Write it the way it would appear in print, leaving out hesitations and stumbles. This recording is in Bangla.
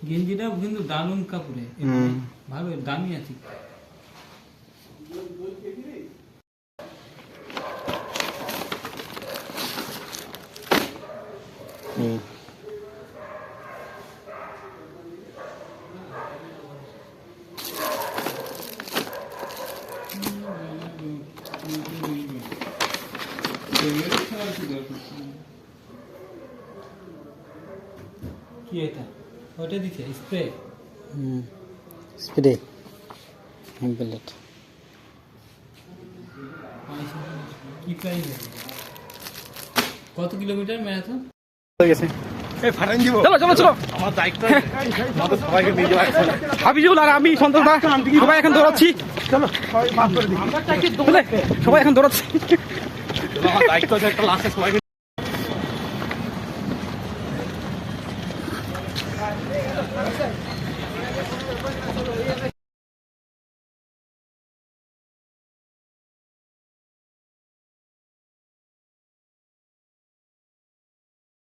গেঞ্জিটা কিন্তু দারুণ কাপড়ে, ভালো দামি আছে। কি এটা? ওটা দিছে স্প্রে। স্প্রে হ্যাম্পলেট কি প্রাইস? কত কিলোমিটার ম্যারাথন হয়ে গেছে? চলো চলো চলো, আমার দায়িত্ব আমাদের সবাইকে নিয়ে যাওয়া। হাবিজুল আর আমি সন্তোষ দা সবাই এখন দৌড়াচ্ছি। চলো সবাই এখন দৌড়াচ্ছি। আমার দায়িত্ব আছে একটা লাস্টে সবাইকে